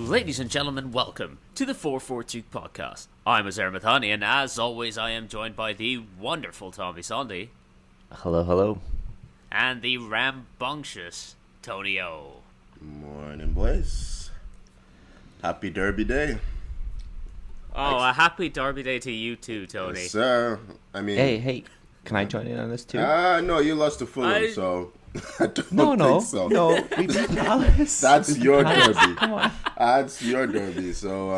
Ladies and gentlemen, welcome to the 442 podcast. I'm Azar Mathani, and as always, I am joined by the wonderful Tommy Sondi. Hello, hello. And the rambunctious Tony O. Morning, boys. Happy Derby Day. Oh, a happy Derby Day to you too, Tony. Yes, sir. I mean... Hey, can I join in on this too? No, you lost to Fulham, so... I don't think so. No, we beat Palace. That's your derby. Come on. That's your derby, so,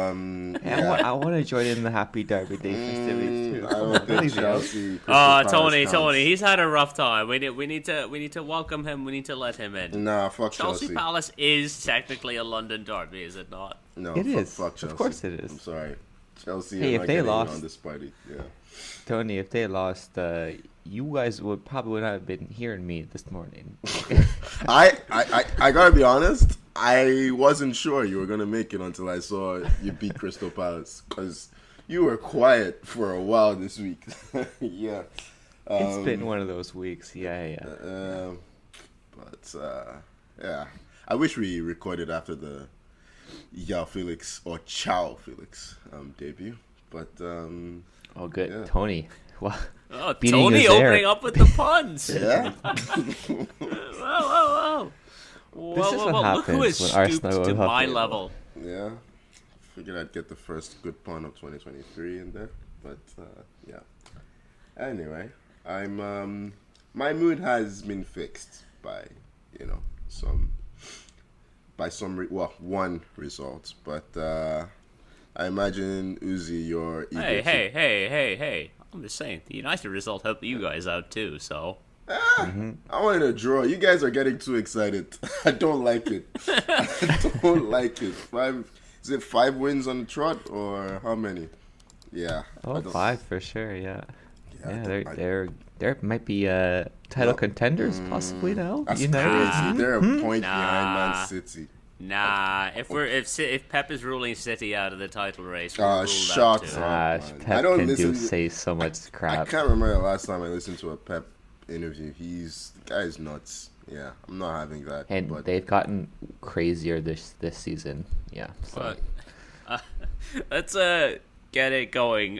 yeah. I want to join in the happy Derby Day festivities too. I don't think Chelsea... Tony, he's had a rough time. We need to welcome him. We need to let him in. Nah, fuck Chelsea. Palace is technically a London derby, is it not? No, it is. Fuck Chelsea. Of course it is. I'm sorry. Chelsea Hey, are if not they getting lost, on this party. Yeah. Tony, if they lost, you guys would probably not have been hearing me this morning. I gotta be honest. I wasn't sure you were gonna make it until I saw you beat Crystal Palace, because you were quiet for a while this week. Yeah, It's been one of those weeks. Yeah. Yeah. I wish we recorded after the Yao Felix or Chow Felix debut, but Oh, good, yeah. Tony. Well, Oh, beating Tony us there. opening up with the puns. yeah. Whoa. This is what Look who happens has when stooped Arsenal to will my help you. level. Yeah, figured I'd get the first good pun of 2023 in there, but yeah. Anyway, I'm my mood has been fixed by one result, but I imagine Uzi, you're eager Hey. I'm just saying, the United result helped you guys out too, so. I wanted a draw. You guys are getting too excited. I don't like it. I don't like it. Is it 5 wins on the trot or how many? Yeah. Oh, 5 for sure. Yeah. Yeah, There might be title contenders possibly now. That's United. crazy. They're a point Nah. behind Man City. Nah, if Pep is ruling City out of the title race, we'll rule shut that too. up. Gosh, man. Pep I don't can listen. say so much crap. I can't remember the last time I listened to a Pep interview. The guy's nuts. Yeah, I'm not having that. And but they've gotten crazier this season. Yeah. So. But, let's get it going.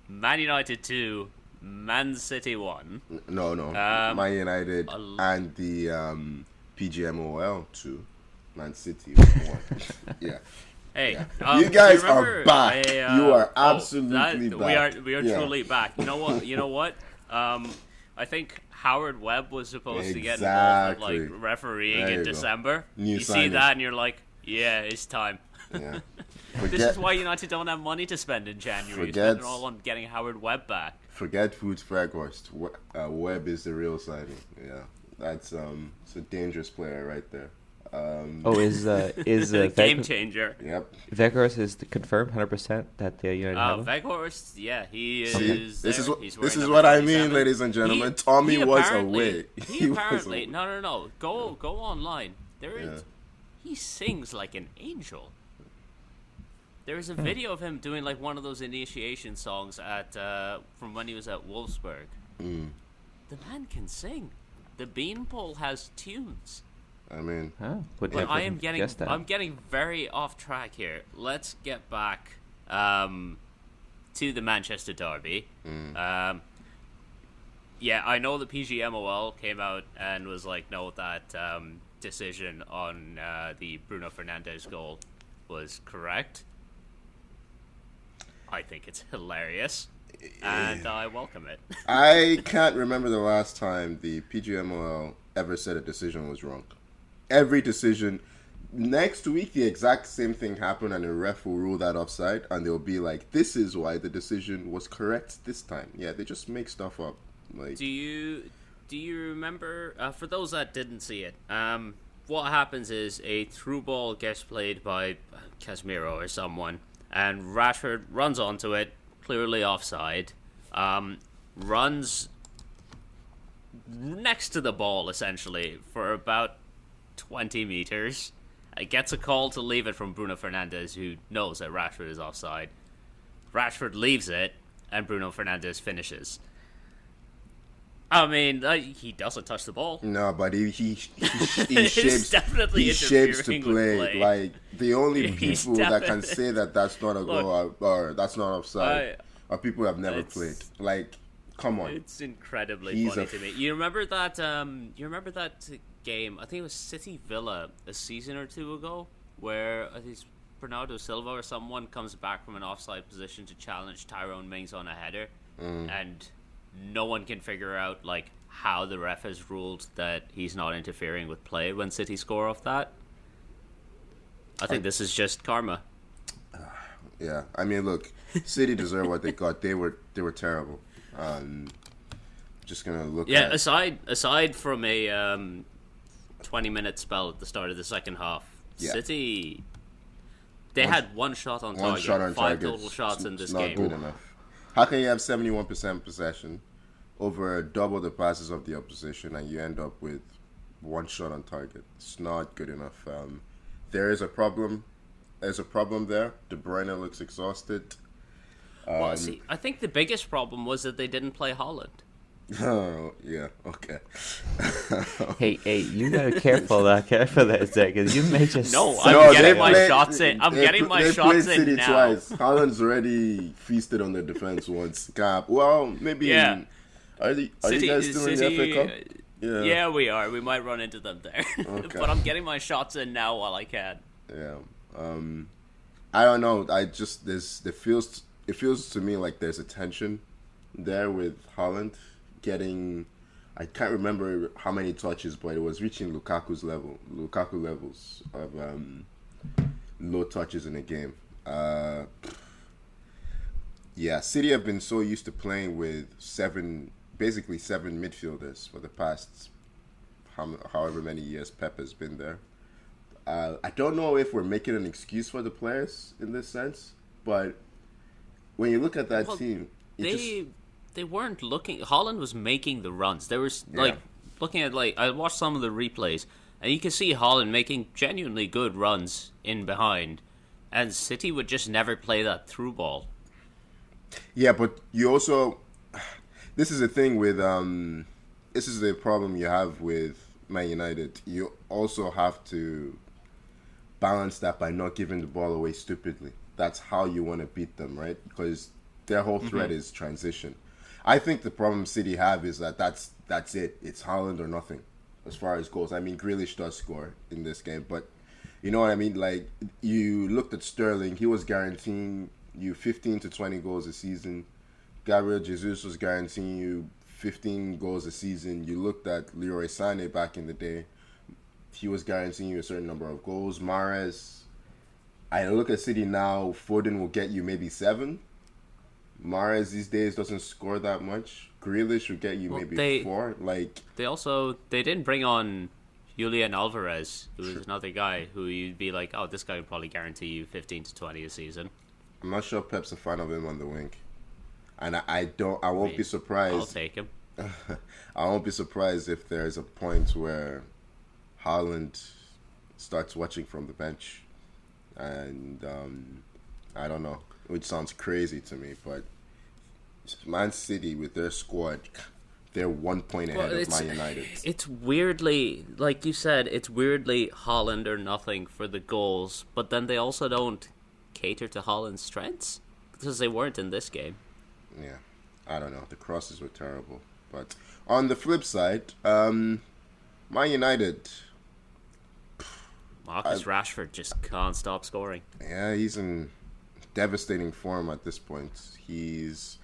Man United 2, Man City 1. no, Man United and the PGMOL 2. Man City 1. Yeah. Hey, Yeah. You guys do you remember are back. You are absolutely back. We are Yeah. truly back. You know what? I think Howard Webb was supposed to get involved with Exactly. refereeing There in you go. December. New You see signing. that and you're like, yeah, it's time. Yeah. This is why United don't have money to spend in January. Spend it all on getting Howard Webb back. Forget Food Fraghorst. Webb is the real signing. Yeah. That's it's a dangerous player right there. Is Game changer. Yep. Weghorst is confirmed 100% that the United have him? Weghorst, yeah, he is. See, this is there. what He's this wearing is number what I mean, 27. ladies and gentlemen. Tommy was apparently- away. He was apparently away. no. Go online. There is. Yeah. He sings like an angel. There is a video of him doing like one of those initiation songs at from when he was at Wolfsburg. The man can sing. The Beanpole has tunes. I mean, Would But never I am getting guess that. I'm getting very off track here. Let's get back to the Manchester derby. Yeah, I know the PGMOL came out and was like, no, that decision on the Bruno Fernandes goal was correct. I think it's hilarious, and I welcome it. I can't remember the last time the PGMOL ever said a decision was wrong. Every decision. Next week, the exact same thing happened, and the ref will rule that offside, and they'll be like, "This is why the decision was correct this time." Yeah, they just make stuff up. Like, Do you remember? For those that didn't see it, what happens is a through ball gets played by Casemiro or someone, and Rashford runs onto it, clearly offside. Runs next to the ball essentially for about 20 meters. Gets a call to leave it from Bruno Fernandes, who knows that Rashford is offside. Rashford leaves it, and Bruno Fernandes finishes. I mean, he doesn't touch the ball. no, but he It's shapes. definitely He shapes to interfering with play. play. Like the only He's people that can definitely- say that that's not a goal or that's not offside I- are people who have never It's- played. Like, come on. It's incredibly He's funny a to me. You remember that? Game? I think it was City Villa a season or two ago, where I think it's Bernardo Silva or someone comes back from an offside position to challenge Tyrone Mings on a header, and no one can figure out like how the ref has ruled that he's not interfering with play when City score off that. I think this is just karma. Yeah, I mean, look, City deserve what they got. They were terrible. Just gonna look. Yeah, at aside from a 20-minute spell at the start of the second half, Yeah. City they had one shot on one target, shot on 5 target. total shots in this It's not game. good enough. How can you have 71% possession over double the passes of the opposition, and you end up with one shot on target? It's not good enough. There is a problem. There's a problem there. De Bruyne looks exhausted. Well, see, I think the biggest problem was that they didn't play Holland. Oh, yeah, okay. Hey, you gotta careful there a second. You may just No, say- I'm No, getting they my played- shots in. I'm they getting pl- my they shots played in City now. twice. Holland's already feasted on their defense once. Well, maybe. Yeah. Are you guys still in the FA Cup? Yeah, we are. We might run into them there, Okay. but I'm getting my shots in now while I can. Yeah. I don't know. It feels to me like there's a tension there with Holland getting. I can't remember how many touches, but it was reaching Lukaku levels of low touches in a game. Yeah, City have been so used to playing with basically seven midfielders for the past however many years Pep has been there. I don't know if we're making an excuse for the players in this sense, but when you look at that Well, team, They weren't looking. Holland was making the runs. There was Yeah. looking at I watched some of the replays, and you can see Holland making genuinely good runs in behind, and City would just never play that through ball. yeah, but you also this is the thing with this is the problem you have with Man United. You also have to balance that by not giving the ball away stupidly. That's how you want to beat them, right? Because their whole threat is transition. I think the problem City have is that's it. It's Haaland or nothing as far as goals. I mean, Grealish does score in this game, but you know what I mean? Like, you looked at Sterling. He was guaranteeing you 15 to 20 goals a season. Gabriel Jesus was guaranteeing you 15 goals a season. You looked at Leroy Sané back in the day. He was guaranteeing you a certain number of goals. Mahrez. I look at City now. Foden will get you maybe 7. Mahrez these days doesn't score that much. Grealish will get you Well, maybe 4. Like, They didn't bring on Julian Alvarez, who is another guy who you'd be like, oh, this guy would probably guarantee you 15 to 20 a season. I'm not sure Pep's a fan of him on the wing, and I won't be surprised. I'll take him. I won't be surprised if there's a point where Haaland starts watching from the bench, and I don't know, which sounds crazy to me, but Man City with their squad, they're 1 point ahead of Man United. It's weirdly, like you said, it's weirdly Holland or nothing for the goals, but then they also don't cater to Holland's strengths because they weren't in this game. Yeah, I don't know. The crosses were terrible, but on the flip side, Man United. Marcus Rashford just can't stop scoring. Yeah, he's in devastating form at this point. He is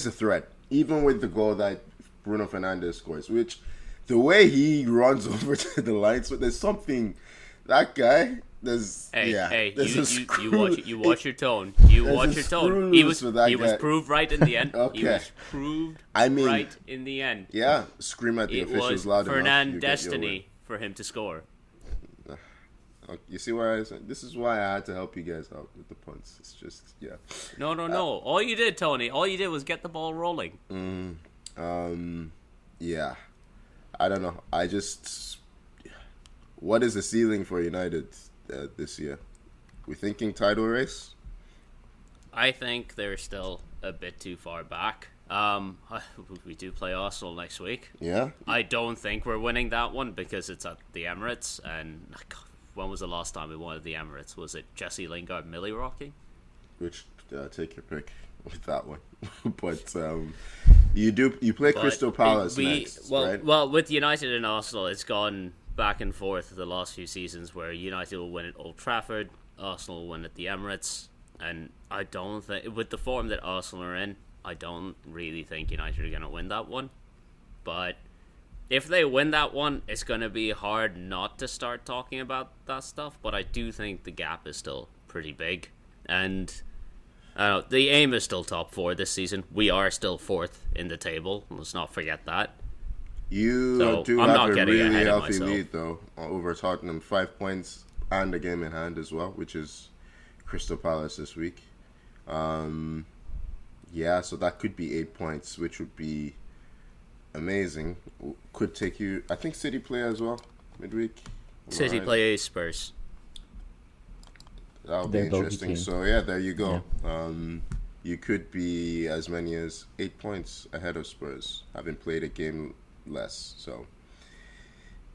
a threat, even with the goal that Bruno Fernandes scores. Which, the way he runs over to the line, so there's something. That guy, there's You watch your tone. You There's watch a your screw tone. He loose was with that he was guy. proved right in the end. He Okay. was proved I mean, right in the end. Yeah, scream at the It officials was loud enough. Fernand you get your destiny way. for him to score. You see why this is why I had to help you guys out with the punts. It's just No. All you did, Tony, all you did was get the ball rolling. Yeah. I don't know. What is the ceiling for United this year? We thinking title race? I think they're still a bit too far back. We do play Arsenal next week. Yeah. I don't think we're winning that one because it's at the Emirates, and when was the last time we won at the Emirates? Was it Jesse Lingard Millie rocking? Which take your pick with that one. But you play Crystal Palace next, right? Well, with United and Arsenal, it's gone back and forth the last few seasons where United will win at Old Trafford, Arsenal will win at the Emirates, and I don't think, with the form that Arsenal are in, I don't really think United are going to win that one. But if they win that one, it's going to be hard not to start talking about that stuff. But I do think the gap is still pretty big. And the aim is still top 4 this season. We are still 4th in the table. Let's not forget that. You do have a really healthy lead, though, over Tottenham. 5 points and a game in hand as well, which is Crystal Palace this week. Yeah, so that could be 8 points, which would be amazing. Could take you... I think City play as well, midweek. City play Spurs. That'll be interesting. So, yeah, there you go. Yeah. You could be as many as 8 points ahead of Spurs, having played a game less. So,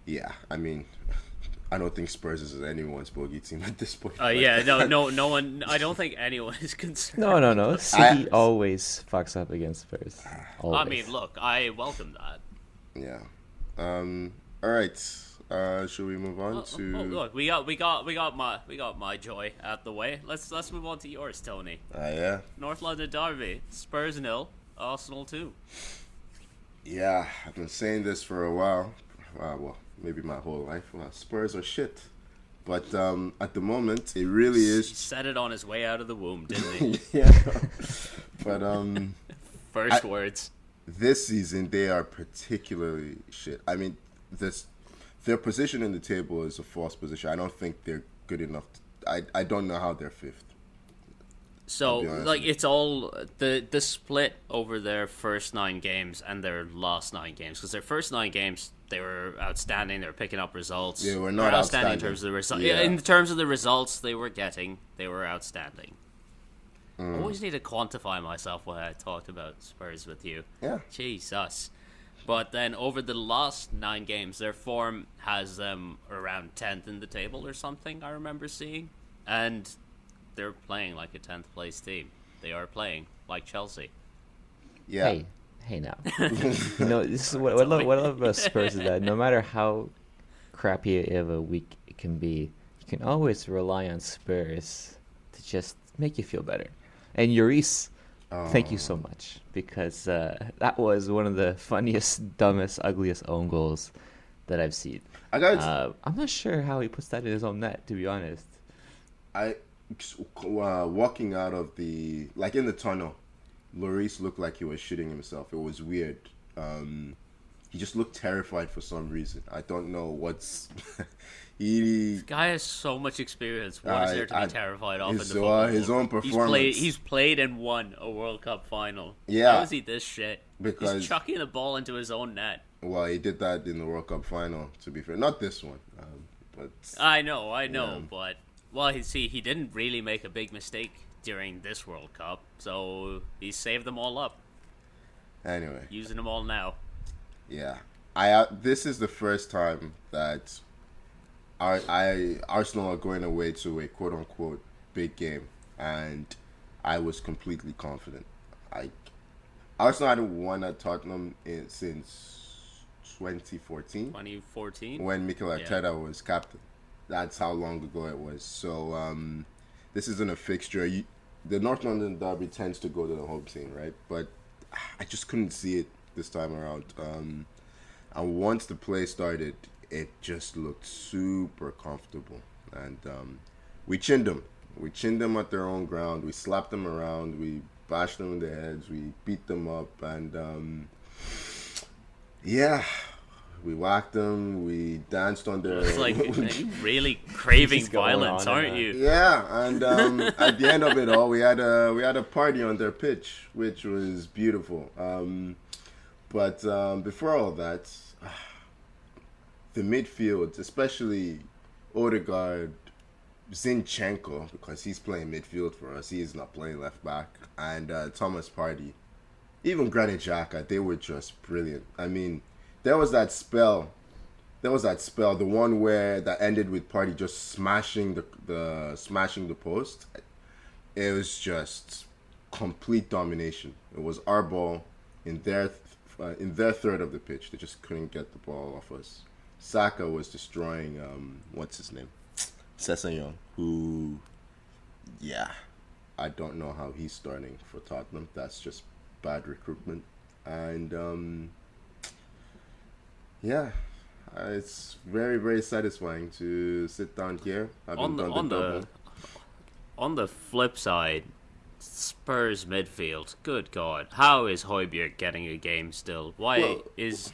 yeah, I mean... I don't think Spurs is anyone's bogey team at this point. Yeah, no one. I don't think anyone is concerned. No. City always fucks up against Spurs. Always. I mean, look, I welcome that. Yeah. All right. Should we move on to? Look, we got my joy out the way. Let's move on to yours, Tony. Yeah. North London derby. Spurs 0, Arsenal 2. Yeah, I've been saying this for a while. Well, maybe my whole life. Well, Spurs are shit. But at the moment, it really is. He said it on his way out of the womb, didn't he? Yeah. But first words. This season, they are particularly shit. I mean, their position in the table is a false position. I don't think they're good enough. I don't know how they're 5th. So, like, it's all the split over their first 9 games and their last 9 games. Because their first 9 games, they were outstanding. They were picking up results. Yeah, we're not outstanding in terms of the results. Yeah. In terms of the results they were getting, they were outstanding. I always need to quantify myself when I talked about Spurs with you. Yeah. Jesus. But then over the last 9 games, their form has them around 10th in the table or something, I remember seeing. And they're playing like a 10th place team. They are playing like Chelsea. Yeah. Hey now. This is what I love about Spurs is that no matter how crappy of a week it can be, you can always rely on Spurs to just make you feel better. And Lloris, thank you so much, because that was one of the funniest, dumbest, ugliest own goals that I've seen. I'm not sure how he puts that in his own net, to be honest. Walking out of in the tunnel, Lloris looked like he was shitting himself. It was weird. He just looked terrified for some reason. I don't know what's... This guy has so much experience. What is there to be terrified of in the football? His own performance. He's played and won a World Cup final. Yeah. How is he this shit? Because he's chucking the ball into his own net. Well, he did that in the World Cup final, to be fair. Not this one. But I know. Yeah. But, well, he didn't really make a big mistake during this World Cup, so he saved them all up. Anyway. Using them all now. Yeah. This is the first time that Arsenal are going away to a quote-unquote big game, and I was completely confident. Arsenal hadn't won at Tottenham since 2014. 2014? When Mikel Arteta was captain. That's how long ago it was. So this isn't a fixture. The North London derby tends to go to the home team, right? But I just couldn't see it this time around. And once the play started, it just looked super comfortable. And we chinned them. We chinned them at their own ground. We slapped them around. We bashed them in the heads. We beat them up. And, we whacked them. We danced on their... It's like, you're really craving violence, aren't you? Yeah, and at the end of it all, we had a party on their pitch, which was beautiful. But before all that... The midfield, especially Odegaard, Zinchenko, because he's playing midfield for us. He is not playing left back. And Thomas Partey. Even Granit Xhaka, they were just brilliant. I mean, there was that spell there was that spell, the one where that ended with Party just smashing the post. It was just complete domination. It was our ball in their third of the pitch. They just couldn't get the ball off us. Saka was destroying what's his name, Sessegnon, who, yeah, I don't know how he's starting for Tottenham. That's just bad recruitment. And yeah, it's very, very satisfying to sit down here. On the flip side, Spurs midfield. Good God, how is Højbjerg getting a game still? What has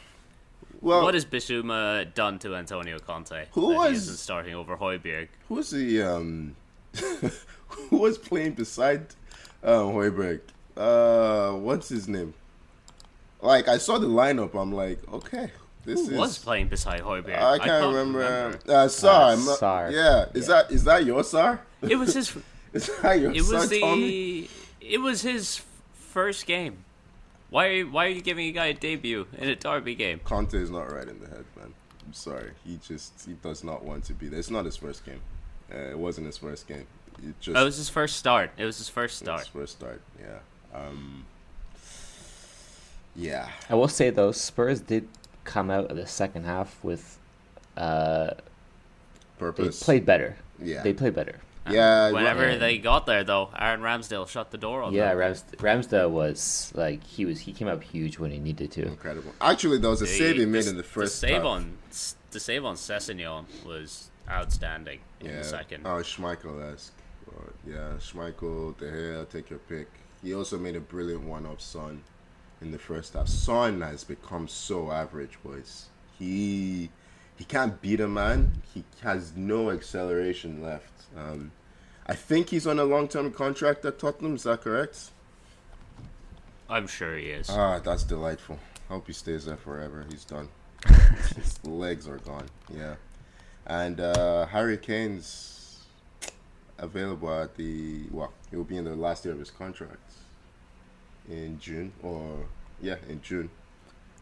Bissouma done to Antonio Conte? He isn't starting over Højbjerg. Who's the who was playing beside Højbjerg? What's his name? Like, I saw the lineup. I'm like, okay, Who was playing beside Højbjerg? I can't remember. Sar. Sar. Yeah. Is that your Sar? It was his. Is that your Sar, Tommy? It was his first game. Why are you giving a guy a debut in a derby game? Conte is not right in the head, man. I'm sorry. He does not want to be there. It's not his first game. It wasn't his first game. It was his first start. Yeah. Yeah. I will say though, Spurs did come out of the second half with Purpose. They played better. Yeah. They played better. Yeah. Whenever they got there, though, Aaron Ramsdale shut the door on them. Ramsdale was like he came up huge when he needed to. Incredible. Actually, there was a save he made in the first half. The save on Sessegnon was outstanding in the second. Oh, Schmeichel-esque. Yeah, Schmeichel, De Gea, take your pick. He also made a brilliant one of Son in the first half. Son has become so average, boys. He can't beat a man. He has no acceleration left. I think he's on a long-term contract at Tottenham. Is that correct? I'm sure he is. That's delightful. Hope he stays there forever. He's done. His legs are gone. Yeah. And Harry Kane's available at he'll be in the last year of his contract in June. In June.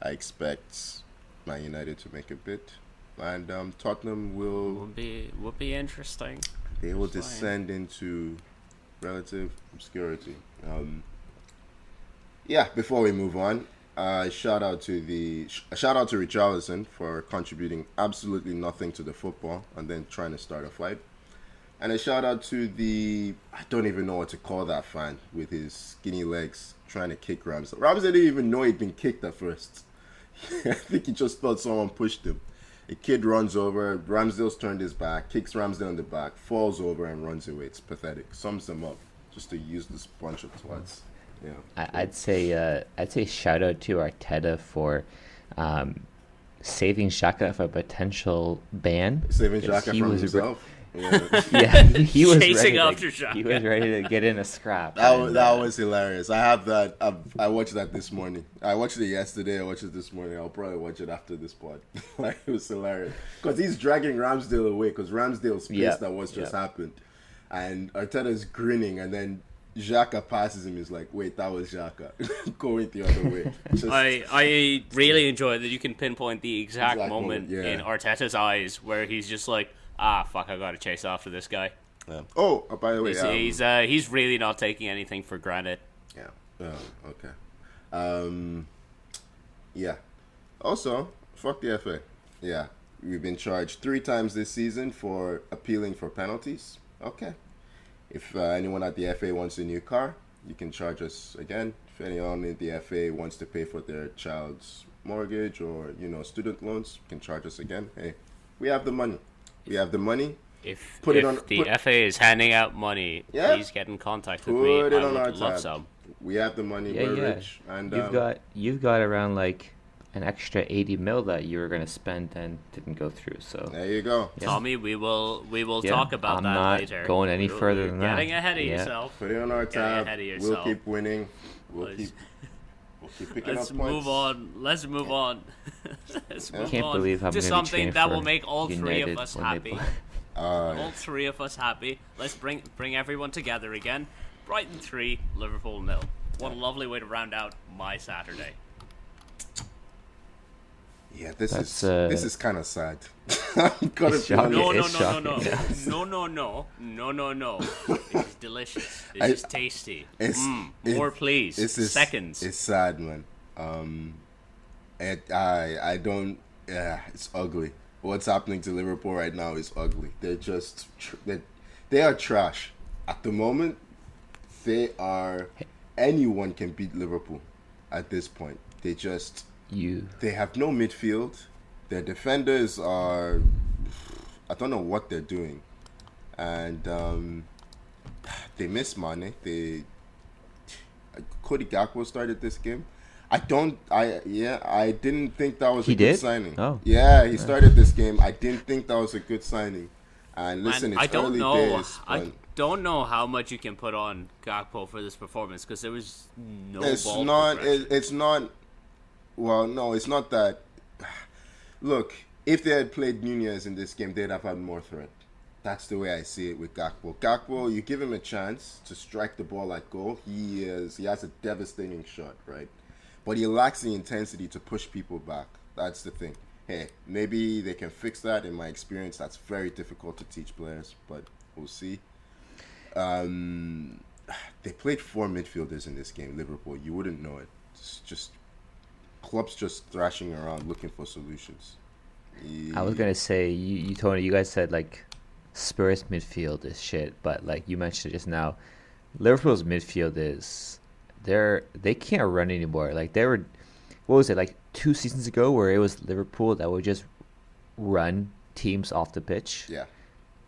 I expect Man United to make a bid. And Tottenham would be interesting. They will descend into relative obscurity. Before we move on, shout out to Richarlison for contributing absolutely nothing to the football and then trying to start a fight. And a shout out to I don't even know what to call that fan with his skinny legs trying to kick Ramsdale. Ramsdale didn't even know he'd been kicked at first. I think he just thought someone pushed him. A kid runs over, Ramsdale's turned his back, kicks Ramsdale in the back, falls over and runs away. It's pathetic. Sums them up. Just to use this bunch of twats. Yeah. I'd say shout out to Arteta for saving Xhaka from a potential ban. Saving Xhaka from himself. He was chasing after Xhaka. He was ready to get in a scrap. That was hilarious. I have that. I watched that this morning. I watched it yesterday. I watched it this morning. I'll probably watch it after this pod. It was hilarious because he's dragging Ramsdale away because Ramsdale's pissed at what's just happened, and Arteta's grinning, and then Xhaka passes him. He's like, "Wait, that was Xhaka going the other way." I really enjoy that you can pinpoint the exact moment in Arteta's eyes where he's just like, fuck, I gotta chase after this guy. Yeah. Oh, by the way, he's really not taking anything for granted. Yeah. Okay. Yeah. Also, fuck the FA. Yeah. We've been charged 3 times this season for appealing for penalties. Okay. If anyone at the FA wants a new car, you can charge us again. If anyone in the FA wants to pay for their child's mortgage or, student loans, you can charge us again. Hey, we have the money. We have the money. If the FA is handing out money, please get in contact with me. Put it on our love tab. some. We have the money. We're rich. And you've got around like an extra 80 mil that you were going to spend and didn't go through. So there you go, Tommy. We will talk about that later. I'm not going any further than that. Getting ahead of yourself. Put it on our tab. We'll keep winning. We'll keep picking up points. Let's move on. Let's move on believe how to something that will make all three of us happy. All three of us happy. Let's bring everyone together again. Brighton 3, Liverpool 0. What a lovely way to round out my Saturday. Yeah, this That's, is kind of sad. I'm gonna It's be honest. No, It's no. It's delicious. It's just tasty. More, please. Seconds. It's sad, man. I don't. Yeah, it's ugly. What's happening to Liverpool right now is ugly. They're just they are trash at the moment. They are. Anyone can beat Liverpool at this point. They have no midfield. Their defenders are. I don't know what they're doing, and they miss Mane. Cody Gakpo started this game. I didn't think that was a good signing. Oh. Yeah, he started this game. I didn't think that was a good signing. And listen, Man, it's early days. I don't know how much you can put on Gakpo for this performance because there was no ball progression. It's not. Well, no, it's not that. Look, if they had played Nunez in this game, they'd have had more threat. That's the way I see it with Gakpo. Gakpo, you give him a chance to strike the ball at goal. He has a devastating shot, right? But he lacks the intensity to push people back. That's the thing. Hey, maybe they can fix that. In my experience, that's very difficult to teach players, but we'll see. They played 4 midfielders in this game, Liverpool. You wouldn't know it. It's just clubs just thrashing around looking for solutions. I was gonna say you Tony, you guys said like Spurs midfield is shit, but like you mentioned just now, Liverpool's midfield is they can't run anymore. Like they were, what was it, like 2 seasons ago where it was Liverpool that would just run teams off the pitch. Yeah.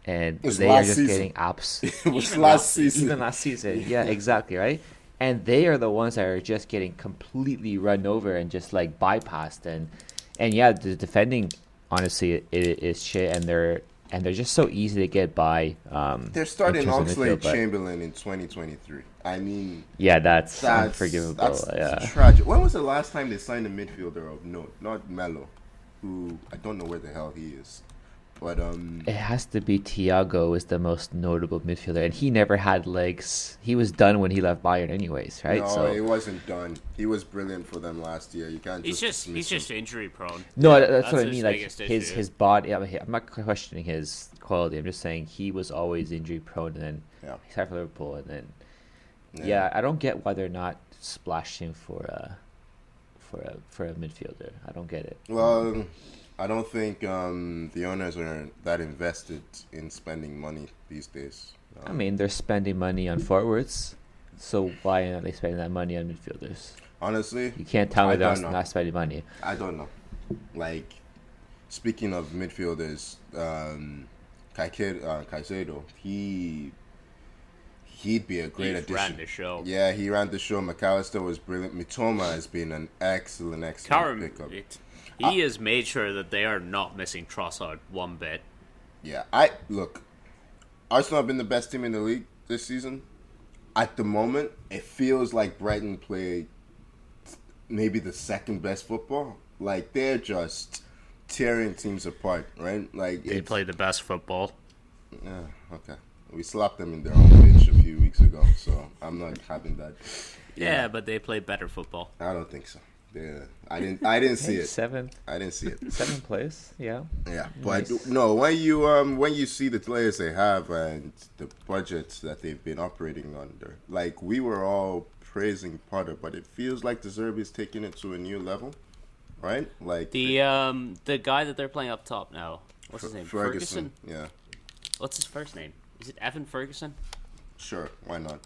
And they are just getting It was last season. Even last season. Yeah, exactly, right? And they are the ones that are just getting completely run over and just like bypassed, and yeah, the defending honestly it is shit, and they're just so easy to get by. They're starting Oxlade-Chamberlain in 2023. I mean, yeah, that's unforgivable. That's tragic. When was the last time they signed a midfielder of note? Not Melo, who I don't know where the hell he is. But it has to be Thiago is the most notable midfielder, and he never had legs. He was done when he left Bayern, anyways, right? No, he wasn't done. He was brilliant for them last year. You can't. He's just injury prone. No, that's what I mean. Like his body. I'm not questioning his quality. I'm just saying he was always injury prone, and then he started for Liverpool, and then I don't get why they're not splashing for a midfielder. I don't get it. Well. I don't think the owners are that invested in spending money these days. I mean, they're spending money on forwards, so why aren't they spending that money on midfielders? Honestly, you can't tell me they're not spending money. I don't know. Like, speaking of midfielders, Caicedo, he'd be a great addition. He ran the show. Yeah, he ran the show. McAllister was brilliant. Mitoma has been an excellent pickup. He has made sure that they are not missing Trossard one bit. Yeah, Arsenal have been the best team in the league this season. At the moment, it feels like Brighton play maybe the second best football. Like, they're just tearing teams apart, right? Like they play the best football. Yeah, okay. We slapped them in their own pitch a few weeks ago, so I'm not having that. Yeah, but they play better football. I don't think so. Yeah, I didn't see it. Seventh. I didn't see it. 7th place. Yeah. Yeah, nice. But no, when you see the players they have and the budgets that they've been operating under, like we were all praising Potter, but it feels like De Zerbi is taking it to a new level, right? Like the guy that they're playing up top now. What's his name? Ferguson. Yeah. What's his first name? Is it Evan Ferguson? Sure, why not?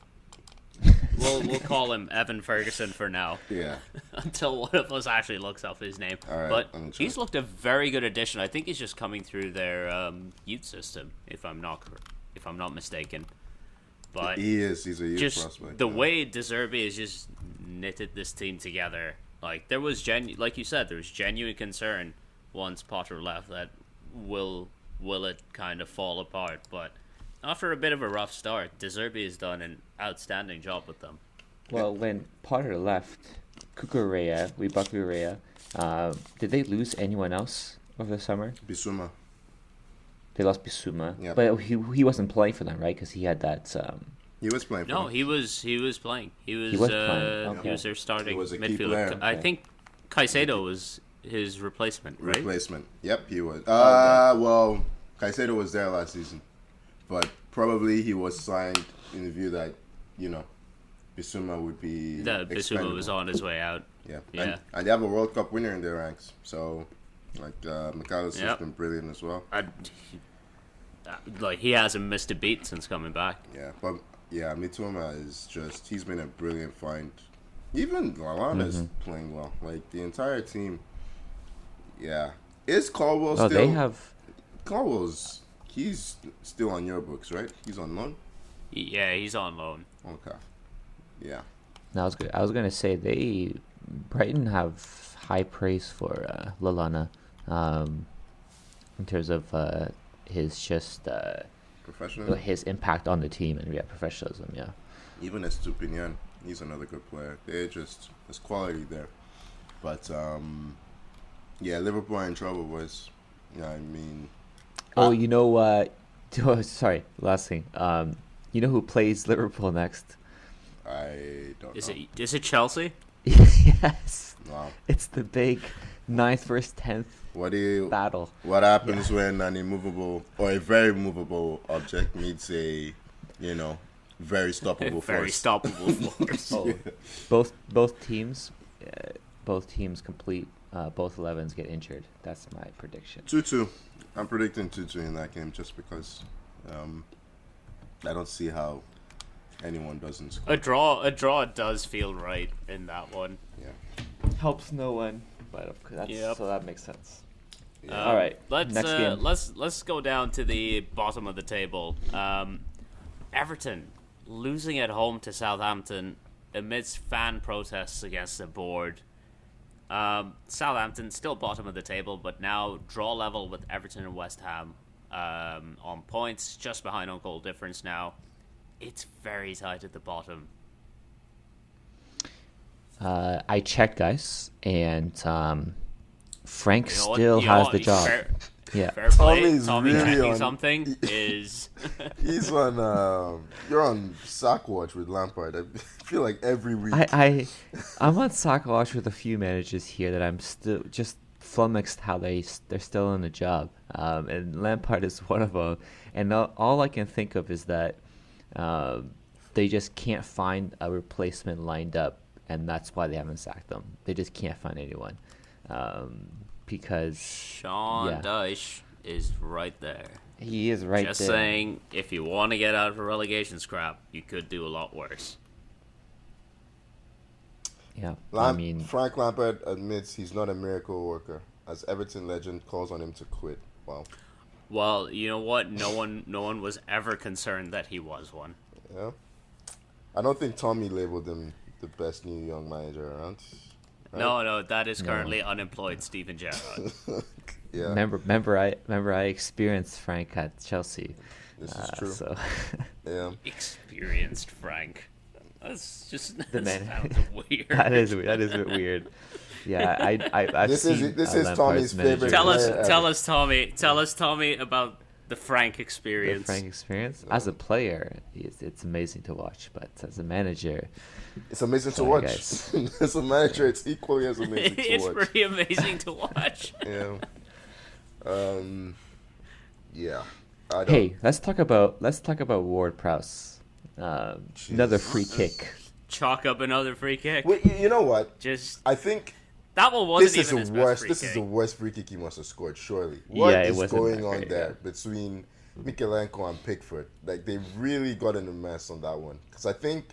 We'll call him Evan Ferguson for now. Yeah. Until one of us actually looks up his name. All right, but he's looked a very good addition. I think he's just coming through their youth system, if I'm not mistaken. But he's a youth prospect. The way De Zerbi has just knitted this team together, like there was like you said, there was genuine concern once Potter left that will it kind of fall apart, but after a bit of a rough start, De Zerbi has done an outstanding job with them. Well, when Potter left, Cucurella, did they lose anyone else over the summer? Bissouma. They lost Bissouma. Yep. But he wasn't playing for them, right? Because he had that... He was playing for them. No, he was playing. He was playing. Okay. He was their starting He was a key midfielder. player. I think Caicedo was his replacement, right? Replacement. Yep, he was. Okay. Well, Caicedo was there last season, but probably he was signed in the view that, Bissouma would be That Bissouma expendable. was on his way out. Yeah. Yeah. And they have a World Cup winner in their ranks. So, Mykhailo has been brilliant as well. He hasn't missed a beat since coming back. Yeah, but Mitoma is he's been a brilliant find. Even Lallana's playing well. Like, the entire team. Yeah. Is Caldwell still... they have... Caldwell's... He's still on your books, right? He's on loan? Yeah, he's on loan. Okay. Yeah. No, I was gonna say Brighton have high praise for Lallana, in terms of his Professional. his impact on the team and professionalism. Yeah. Even Estupinian, he's another good player. There's quality there. But Liverpool are in trouble, boys. Yeah, I mean. Oh, you know what? Sorry, last thing. You know who plays Liverpool next? I don't know. Is it Chelsea? Yes. Wow. It's the big 9th versus 10th battle. What happens when an immovable or a very movable object meets a, very stoppable Very force? stoppable force. Both teams complete. Both 11s get injured. That's my prediction. 2-2. I'm predicting 2-2 in that game just because I don't see how anyone doesn't score. A draw does feel right in that one. Yeah. Helps no one, but so that makes sense. Yeah. All right. Let's next game. let's go down to the bottom of the table. Everton losing at home to Southampton amidst fan protests against the board. Southampton still bottom of the table, but now draw level with Everton and West Ham on points, just behind on goal difference now. It's very tight at the bottom. I checked, guys, and Frank still has the job. Fair play. Tommy's Tommy really checking on- something is... He's on. You're on sock watch with Lampard. I feel like every week. I'm on soccer watch with a few managers here that I'm still just flummoxed how they're still in the job, and Lampard is one of them. And all I can think of is that they just can't find a replacement lined up, and that's why they haven't sacked them. They just can't find anyone because Sean Dyche is right there. he is right Just there. saying, if you want to get out of a relegation scrap, you could do a lot worse. Yeah, Frank Lampard admits he's not a miracle worker, as Everton legend calls on him to quit. Wow. Well, you know what? No one was ever concerned that he was one. Yeah. I don't think Tommy labeled him the best new young manager around. Right? No, that is currently unemployed Steven Gerrard. Yeah. Remember I experienced Frank at Chelsea. This is true. So Yeah. Experienced Frank. That sounds weird. that is weird. That is a bit weird. Yeah, I've This seen, is Lampard's Tommy's manager. favorite Tell player us, Tommy, about the Frank The experience. Frank experience. As a player, it's amazing to watch, but as a manager, It's amazing to Sorry, watch. guys. As a manager, it's equally as amazing to It's watch. pretty amazing to watch. Yeah. Yeah. I don't. hey, let's talk about Ward Prowse. Another free kick. Chalk up another free kick. Wait, you know what? Just I think that one wasn't this is even the his worst. best free This kick. is the worst free kick he must have scored. Surely, what Yeah, it is wasn't going that on great, there between Mykhailo and Pickford? Like, they really got in a mess on that one, because I think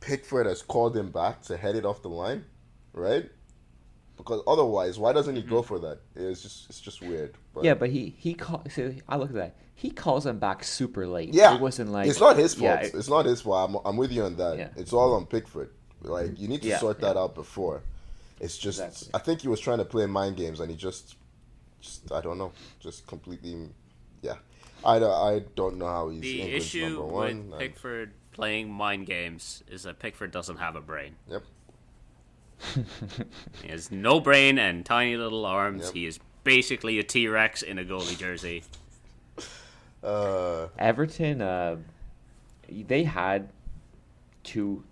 Pickford has called him back to head it off the line, right? Because otherwise, why doesn't he go for that? It's just weird. But Yeah, but he called. So I look at that. He calls him back super late. yeah, It wasn't like it's not his fault. Yeah, It's not his fault. I'm with you on that. Yeah. It's all on Pickford. Like, you need to Yeah, sort that out before. It's just, Exactly. I think he was trying to play mind games, and he just I don't know, just completely, yeah. I don't know how he's The England's issue number with one. and- Pickford playing mind games is that Pickford doesn't have a brain. Yep. He has no brain and tiny little arms. Yep. He is basically a T-Rex in a goalie jersey. Everton, they had two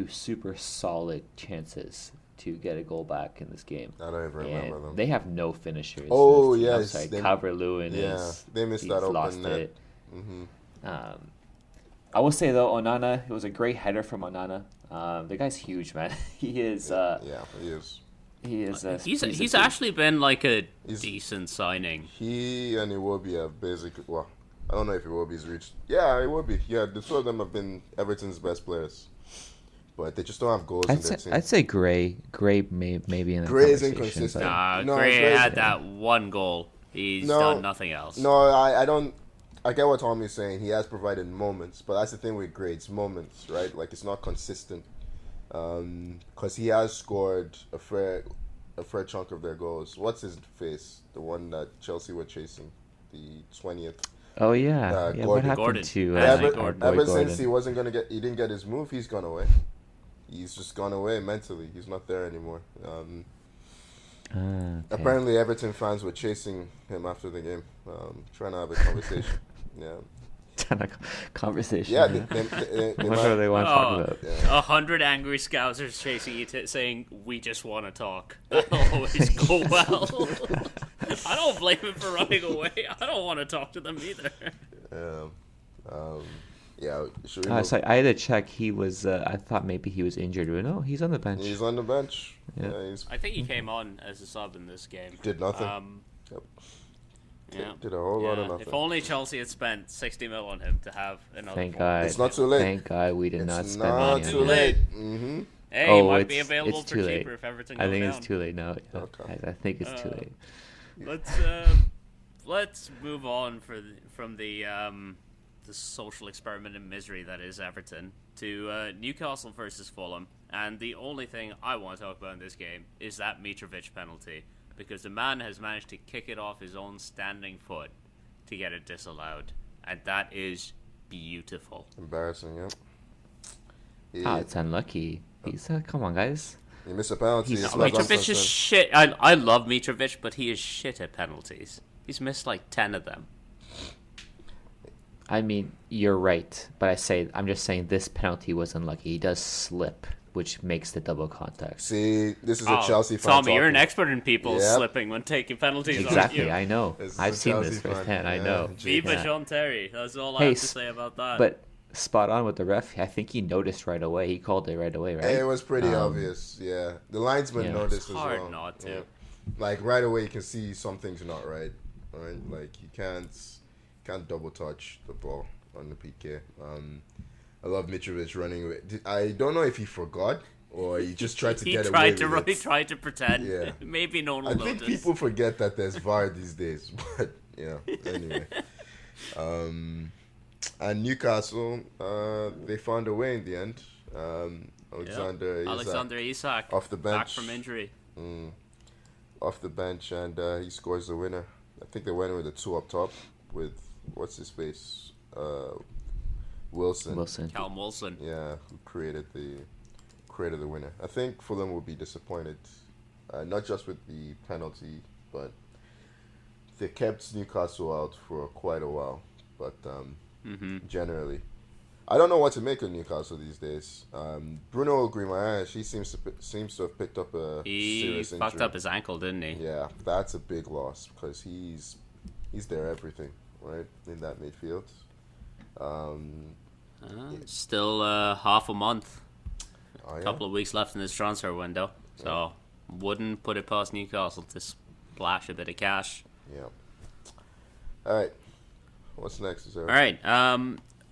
super solid chances to get a goal back in this game. I don't even remember them. They have no finishers. Oh, It's yes. outside. Calvert-Lewin they missed that open lost net. it. I will say though, Onana, it was a great header from Onana. The guy's huge, man. He is. He is. He is. He's actually been like a decent signing. He and Iwobi have basically. Well, I don't know if Iwobi's reached. Yeah, Iwobi. Yeah, the two of them have been Everton's best players, but they just don't have goals in their team. I'd say Gray. Gray maybe in the Gray is conversation, inconsistent. No, Gray had that one goal. He's done nothing else. No, I don't. I get what Tommy's saying. He has provided moments, but that's the thing with Gray. It's moments, right? Like it's not consistent. Because he has scored a fair chunk of their goals. What's his face? The one that Chelsea were chasing, the 20th. Oh yeah, what happened Gordon. to Ever since he didn't get his move, he's gone away. He's just gone away mentally. He's not there anymore. Okay. Apparently, Everton fans were chasing him after the game, trying to have a conversation. Yeah. Conversation. Yeah, what do they want to talk about? 100 angry scousers chasing you, saying, "We just want to talk." That'll always go well. I don't blame him for running away. I don't want to talk to them either. Should we So I had to check. He was. I thought maybe he was injured, but no, he's on the bench. He's on the bench. Yeah. I think he came on as a sub in this game. Did nothing. Yep. Yeah. Did a whole lot of nothing. If only Chelsea had spent 60 mil on him to have another. Thank God. It's not too late. Thank God we did not spend money. money It's on not too him. late. Mm-hmm. Hey, he might be available it's for too cheaper late. if Everton I go think down. it's too late now. Yeah. Okay. I think it's too late. Let's move on from the social experiment in misery that is Everton to Newcastle versus Fulham. And the only thing I want to talk about in this game is that Mitrovic penalty, because the man has managed to kick it off his own standing foot to get it disallowed, and that is beautiful. Embarrassing, yeah. It's unlucky. He's come on, guys. He missed a penalty. Mitrovic is shit. I love Mitrovic, but he is shit at penalties. He's missed like 10 of them. I mean, you're right, but I'm just saying this penalty was unlucky. He does slip, which makes the double contact. See, this is a Chelsea fan. Tommy, you're an expert in people slipping when taking penalties. Exactly, aren't you? I know. I've seen this firsthand. I know. Viva John Terry. That's all I have to say about that. But spot on with the ref. I think he noticed right away. He called it right away, right? It was pretty obvious. Yeah, the linesman noticed as well. It's hard not to. Yeah. Like right away, you can see something's not right. Right, like you can't double touch the ball on the PK. I love Mitrovic running away. I don't know if he forgot or he just tried to get away with it. He tried to pretend. Yeah. Maybe no one will I think notice. people forget that there's VAR these days. But yeah, anyway. And Newcastle, they found a way in the end. Alexander Isak off the bench, back from injury. Off the bench, and he scores the winner. I think they went with the two up top with what's his face, Wilson. Callum Wilson. Yeah, who created the winner. I think Fulham will be disappointed, not just with the penalty, but they kept Newcastle out for quite a while. But generally, I don't know what to make of Newcastle these days. Bruno Guimaraes, he seems to have picked up a serious injury. He fucked up his ankle, didn't he? Yeah, that's a big loss because he's their everything, right, in that midfield. Still half a month. Oh, yeah? A couple of weeks left in this transfer window. So wouldn't put it past Newcastle to splash a bit of cash. Yeah. All right. What's next? All right.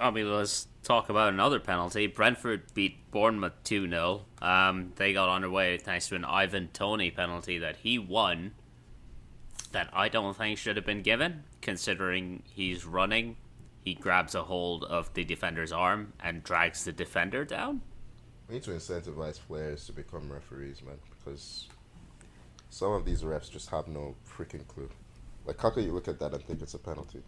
Let's talk about another penalty. Brentford beat Bournemouth 2-0. They got underway thanks to an Ivan Toney penalty that he won that I don't think should have been given, considering he's running. He grabs a hold of the defender's arm and drags the defender down. We need to incentivize players to become referees, man, because some of these refs just have no freaking clue. Like, how can you look at that and think it's a penalty?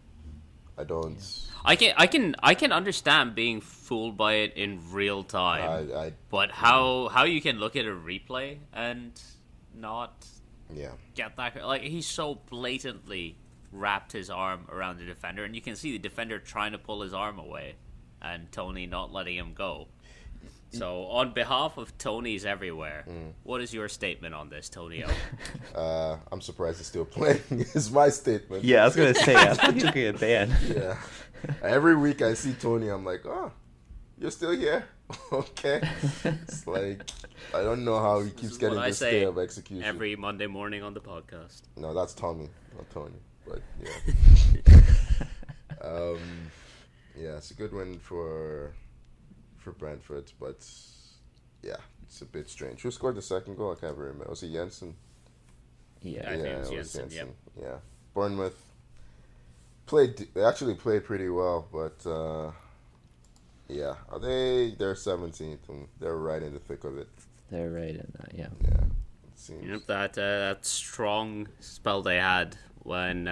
I don't. I can understand being fooled by it in real time. But how you can look at a replay and not get that, like, he's so blatantly wrapped his arm around the defender, and you can see the defender trying to pull his arm away, and Tony not letting him go. So, on behalf of Tony's everywhere, what is your statement on this, Tonio? I'm surprised he's still playing. Is my statement. Yeah, I was gonna say I thought you were gonna get banned. Yeah. Every week I see Tony, I'm like, oh, you're still here? Okay. It's like, I don't know how he keeps getting this day of execution. Every Monday morning on the podcast. No, that's Tommy, not Tony. But yeah. Yeah, it's a good win for Brentford, but yeah, it's a bit strange. Who scored the second goal? I can't remember. Was it Jensen? Yeah, I think it was Jensen. Yep. Yeah, Bournemouth they actually played pretty well, but yeah, they're 17th and they're right in the thick of it. They're right in that. Yeah. Yeah, it seems. Yep, that strong spell they had when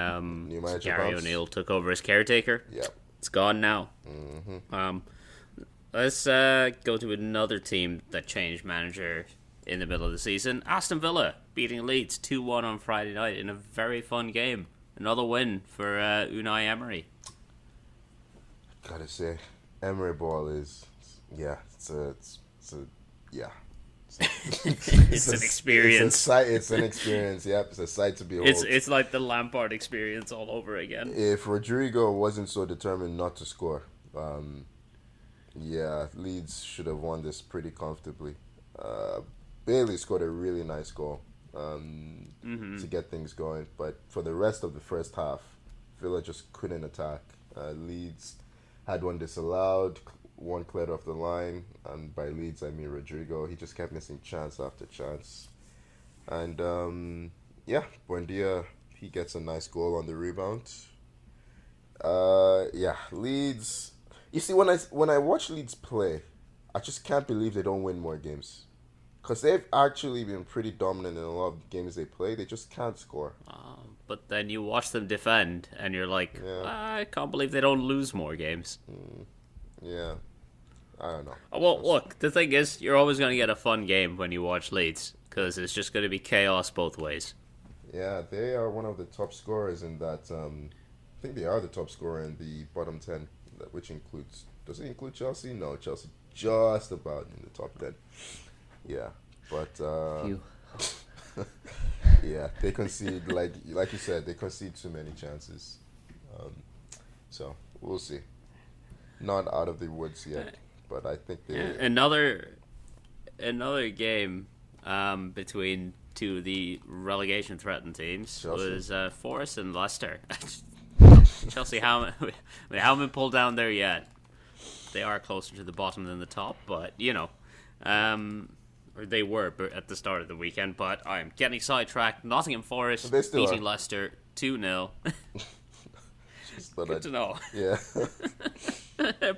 Gary O'Neill took over as caretaker. Yeah, it's gone now. Mm-hmm. Let's go to another team that changed manager in the middle of the season. Aston Villa beating Leeds 2-1 on Friday night in a very fun game. Another win for Unai Emery. Gotta say, Emery ball is it's an experience. It's an experience. Yep, it's a sight to behold. It's like the Lampard experience all over again. If Rodrigo wasn't so determined not to score, Leeds should have won this pretty comfortably. Bailey scored a really nice goal to get things going, but for the rest of the first half, Villa just couldn't attack. Leeds had one disallowed, one cleared off the line, and by Leeds I mean Rodrigo. He just kept missing chance after chance, and Buendia, he gets a nice goal on the rebound. Leeds. You see, when I watch Leeds play, I just can't believe they don't win more games. Because they've actually been pretty dominant in a lot of games they play. They just can't score. But then you watch them defend, and you're like, I can't believe they don't lose more games. Yeah. I don't know. Well, look, the thing is, you're always going to get a fun game when you watch Leeds. Because it's just going to be chaos both ways. Yeah, they are one of the top scorers in that. I think they are the top scorer in the bottom 10. Which includes... Does it include Chelsea? No, Chelsea just about in the top 10. Yeah, but yeah, they concede like you said, they concede too many chances. So we'll see. Not out of the woods yet, but I think they another game between two of the relegation threatened teams was Forest and Leicester. Chelsea haven't been pulled down there yet. They are closer to the bottom than the top, but or they were at the start of the weekend, but I'm getting sidetracked. Nottingham Forest beating Leicester 2-0. Good to know. Yeah.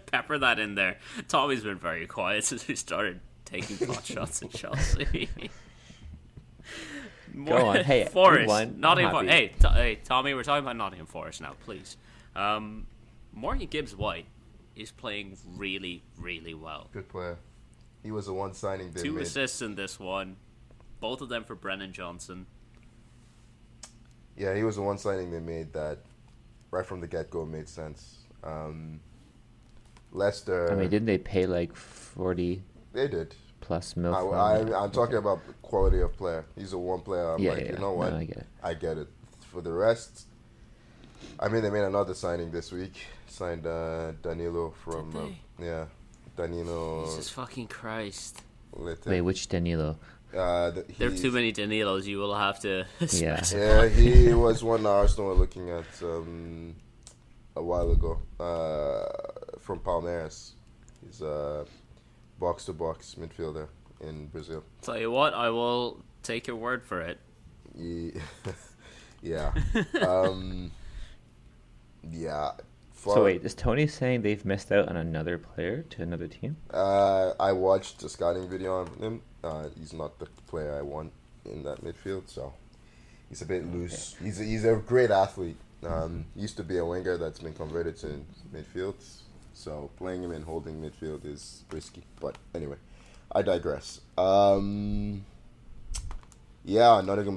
Pepper that in there. Tommy's been very quiet since we started taking pot shots at Chelsea. Go on. Hey, Forest. Nottingham Forest. Hey, Tommy, we're talking about Nottingham Forest now, please. Morgan Gibbs-White is playing really, really well. Good player. He was the one signing they made. 2 assists in this one. Both of them for Brennan Johnson. Yeah, he was the one signing they made that right from the get-go made sense. Leicester... I mean, didn't they pay like 40... They did. Plus mil. I'm talking about quality of player. He's a one player. You know what? No, I get it. For the rest... I mean, they made another signing this week. Signed Danilo from... Danilo... Jesus fucking Christ. Wait, which Danilo? There are too many Danilos. You will have to... Yeah, he was one Arsenal were looking at a while ago. From Palmeiras. He's a box-to-box midfielder in Brazil. Tell you what, I will take your word for it. Yeah. Yeah. So wait, is Tony saying they've missed out on another player to another team? I watched a scouting video on him. He's not the player I want in that midfield, so he's a bit loose. He's a great athlete. Used to be a winger that's been converted to midfield, so playing him in holding midfield is risky. But anyway, I digress. Nottingham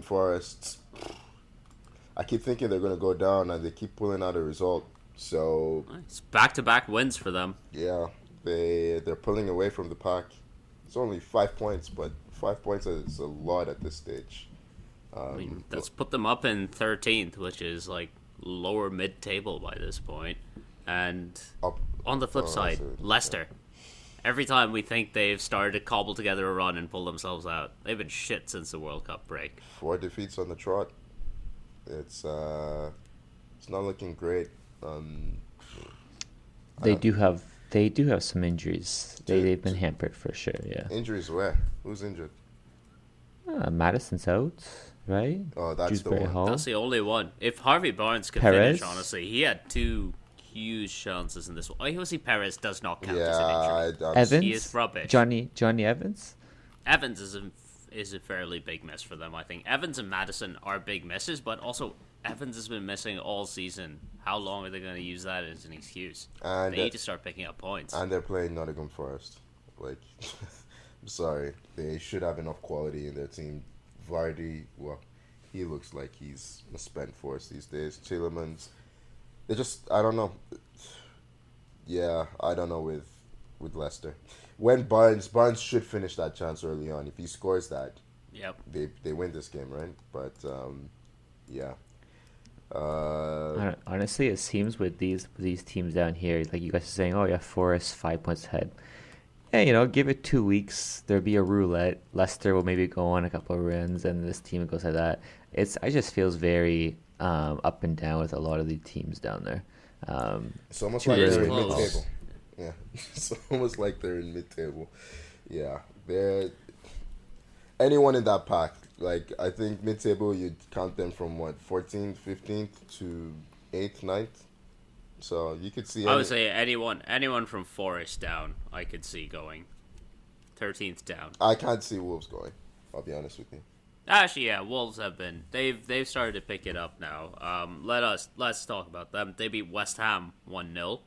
Forest. I keep thinking they're going to go down, and they keep pulling out a result. So it's back-to-back wins for them. Yeah, they're pulling away from the pack. It's only 5 points, but 5 points is a lot at this stage. I mean, that's put them up in 13th, which is like lower mid-table by this point. And on the flip side, Leicester. Every time we think they've started to cobble together a run and pull themselves out, they've been shit since the World Cup break. 4 defeats on the trot. It's not looking great. They do have some injuries. They've been hampered for sure. Yeah. Injuries where? Who's injured? Madison's out, right? Oh, that's Dewsbury the one. Hall. That's the only one. If Harvey Barnes could Perez? finish, honestly, he had 2 huge chances in this one. Obviously, Perez does not count as an injury. Evans, He is rubbish. Johnny Evans. Evans is a fairly big miss for them, I think. Evans and Madison are big misses, but also Evans has been missing all season. How long are they going to use that as an excuse? And they need to start picking up points. And they're playing Nottingham Forest. Like, I'm sorry. They should have enough quality in their team. Vardy, well, he looks like he's a spent force these days. Tielemans, they just, I don't know. Yeah, I don't know with Leicester. When Barnes should finish that chance early on. If he scores that, yep, they win this game, right? But yeah. Honestly, it seems with these teams down here, like you guys are saying, oh yeah, Forest 5 points ahead. Yeah, give it 2 weeks. There'll be a roulette. Leicester will maybe go on a couple of runs, and this team goes like that. I just feels very up and down with a lot of the teams down there. It's almost like they're in close. mid-table. Yeah, it's almost like they're in mid-table. Yeah, anyone in that pack. Like, I think mid-table, you'd count them from, 14th, 15th to 8th, 9th. So you could see... I would say anyone from Forest down, I could see going. 13th down. I can't see Wolves going, I'll be honest with you. Actually, yeah, Wolves have been... They've started to pick it up now. Let's talk about them. They beat West Ham 1-0.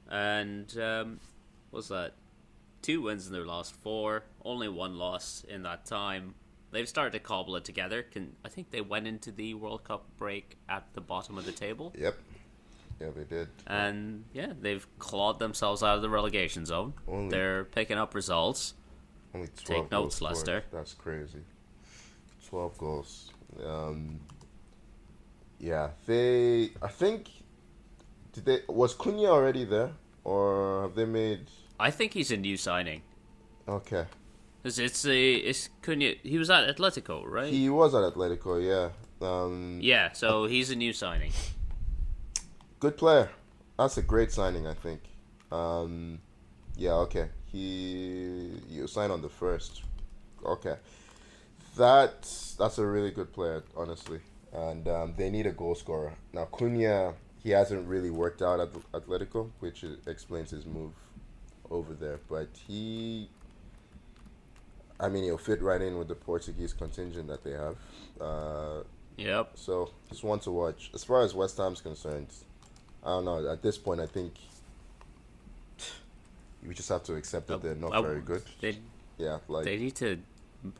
And, what's that? 2 wins in their last 4. Only 1 loss in that time. They've started to cobble it together. I think they went into the World Cup break at the bottom of the table. Yep. Yeah, they did. And, yeah, they've clawed themselves out of the relegation zone. They're picking up results. Only 12 Take notes, goals Leicester. scored. That's crazy. 12 goals. Yeah, I think... Was Cunha already there? Or have they made... I think he's a new signing. Okay. It's Cunha. He was at Atletico, right? He was at Atletico, yeah. Yeah, so he's a new signing. Good player. That's a great signing, I think. Yeah, okay. You signed on the 1st. Okay. That's a really good player, honestly. And they need a goal scorer. Now, Cunha, he hasn't really worked out at Atletico, which explains his move over there. But he'll fit right in with the Portuguese contingent that they have. Yep. So, just one to watch. As far as West Ham's concerned, I don't know. At this point, I think you just have to accept that they're not very good. They need to.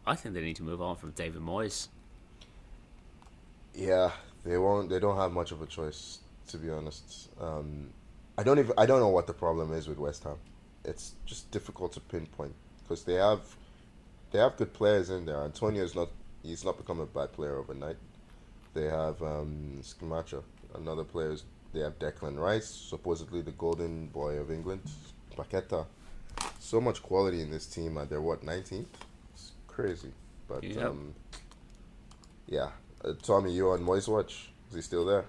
I think they need to move on from David Moyes. Yeah, they won't. They don't have much of a choice, to be honest. I don't know what the problem is with West Ham. It's just difficult to pinpoint because they have good players in there. He's not become a bad player overnight. They have Scamacca, another player. They have Declan Rice, supposedly the golden boy of England. Paqueta. So much quality in this team, and they're 19th? It's crazy. But yep. Yeah. Tommy, you on Moyes watch? Is he still there?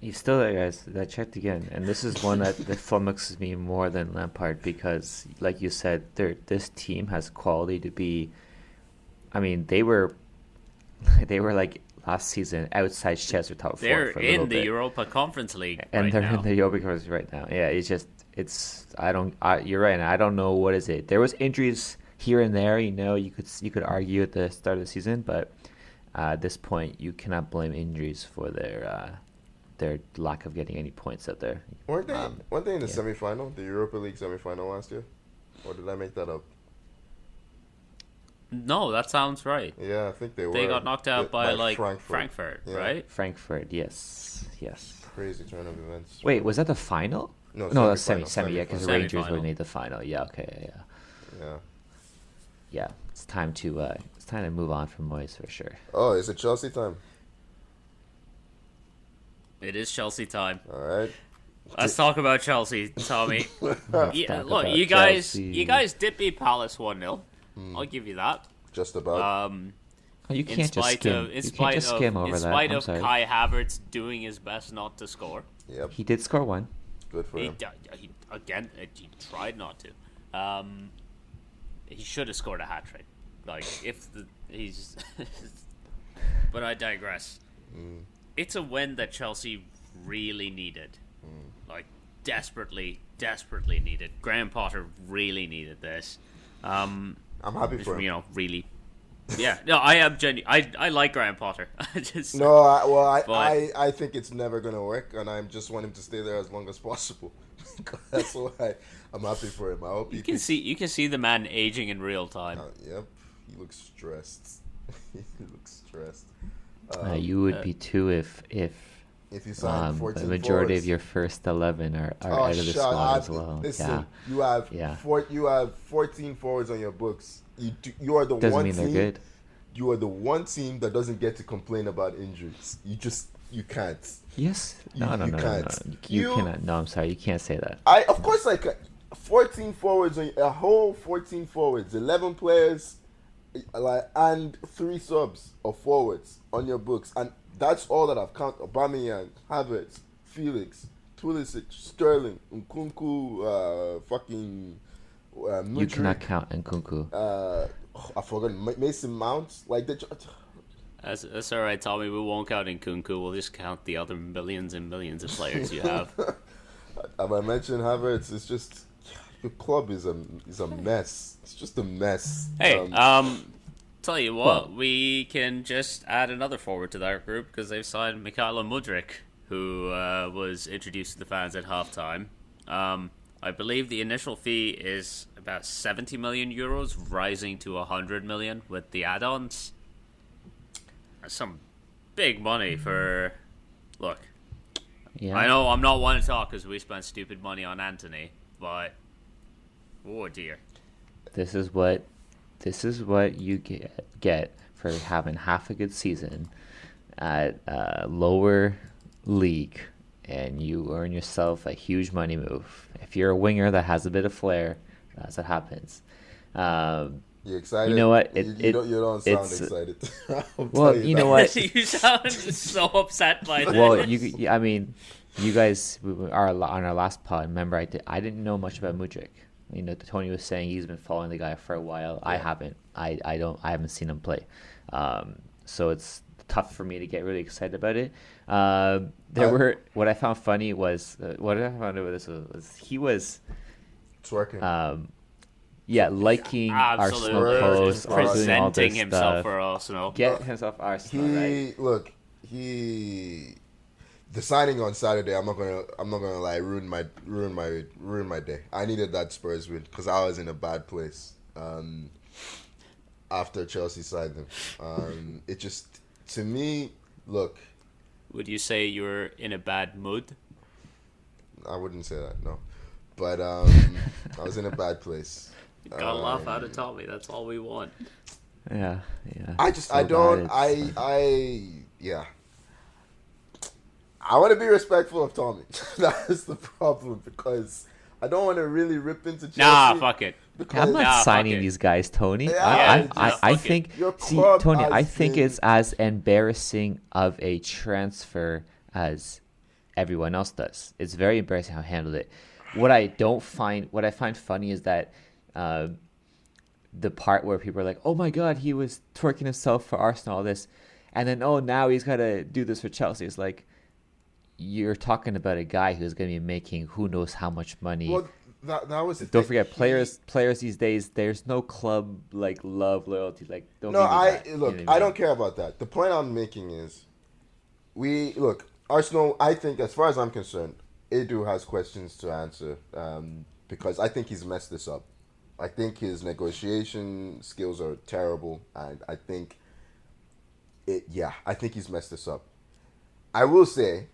He's still there, guys. I checked again, and this is one that flummoxes me more than Lampard because, like you said, this team has quality to be. I mean, they were like last season outside Chelsea top 4. They're for a little in the bit. Europa Conference League, and right they're now. in the Europa Conference right now. Yeah, you're right. I don't know what is it. There was injuries here and there. You could argue at the start of the season, but at this point, you cannot blame injuries for their lack of getting any points out there. Weren't they in the semifinal, the Europa League semifinal last year? Or did I make that up? No, that sounds right. Yeah, I think they were. They got knocked out by Frankfurt, yeah. right? Frankfurt, yes. Crazy turn of events. Wait, was that the final? No, that's semi. Yeah, because the Semi-final. Rangers would need the final. Yeah, okay, yeah. Yeah. yeah, it's time to move on from Moyes for sure. Oh, is it Chelsea time? It is Chelsea time. All right. Let's talk about Chelsea, Tommy. Talk Look, about you Chelsea. guys did beat Palace 1-0. I'll give you that. Just about. Oh, you can't just skim. You can't just skim over in that. spite I'm of sorry. Kai Havertz doing his best not to score. Yep. He did score one. Good for him. He tried not to. He should have scored a hat trick. Like he's. But I digress. It's a win that Chelsea really needed. Like desperately needed. Graham Potter really needed this. I'm happy for him. You know, really. Yeah, no, I am genuine. I like Graham Potter. I think it's never gonna work, and I just want him to stay there as long as possible. That's why I'm happy for him. I hope you can see the man aging in real time. Yep, he looks stressed. He looks stressed. You would be too if you sign 14 the majority forwards. of your first 11 are out of the squad as well. Listen, you have 14 forwards on your books. You are the Doesn't one mean team. they're good. You are the one team that doesn't get to complain about injuries. You can't. Yes. No. can't. You cannot. No, I'm sorry. You can't say that. Of course, 14 forwards, a whole 14 forwards, 11 players, and 3 subs of forwards on your books, and that's all that I've counted. Aubameyang, Havertz, Felix, Pulisic, Sterling, Nkunku, Mudryk. You cannot count Nkunku. I forgot Mason Mount. That's all right, Tommy. We won't count Nkunku. We'll just count the other millions and millions of players you have. Have I mentioned Havertz? It's just your club is a mess. It's just a mess. Hey, tell you what, we can just add another forward to that group because they've signed Mykhailo Mudryk, who was introduced to the fans at halftime. I believe the initial fee is about 70 million euros, rising to 100 million with the add-ons. That's some big money for. Look, Yeah. I know I'm not one to talk because we spent stupid money on Anthony, but oh dear. This is what you get for having half a good season at a lower league, and you earn yourself a huge money move. If you're a winger that has a bit of flair, that's what happens. You excited? You know what? You don't sound excited. Well, you know what? You sound so upset by that. Well, I mean, you guys are on our last pod. Remember, I didn't know much about Mudryk. You know, Tony was saying he's been following the guy for a while. Yeah. I haven't. I haven't seen him play. So it's tough for me to get really excited about it. What I found funny was he was twerking. Liking Absolutely. Arsenal posts, presenting himself stuff, for Arsenal. Get himself Arsenal. Right? The signing on Saturday, I'm not gonna lie, ruined my day. I needed that Spurs win because I was in a bad place after Chelsea signed him. It just, to me, look. Would you say you were in a bad mood? I wouldn't say that, no. But I was in a bad place. You gotta laugh out of Tommy. That's all we want. Yeah. I want to be respectful of Tommy. That is the problem, because I don't want to really rip into Chelsea. Nah, fuck it. I'm not signing these guys, Tony. I think, Tony, I think it's as embarrassing of a transfer as everyone else does. It's very embarrassing how I handled it. What I find funny is that the part where people are like, "Oh my God, he was twerking himself for Arsenal, all this," and then now he's got to do this for Chelsea. It's like, you're talking about a guy who's going to be making who knows how much money. Well, that was the Don't thing. forget, players these days, there's no club like love, loyalty. Like, don't. No, I don't care about that. The point I'm making is, Arsenal. I think, as far as I'm concerned, Edu has questions to answer because I think he's messed this up. I think his negotiation skills are terrible, and I think he's messed this up. I will say,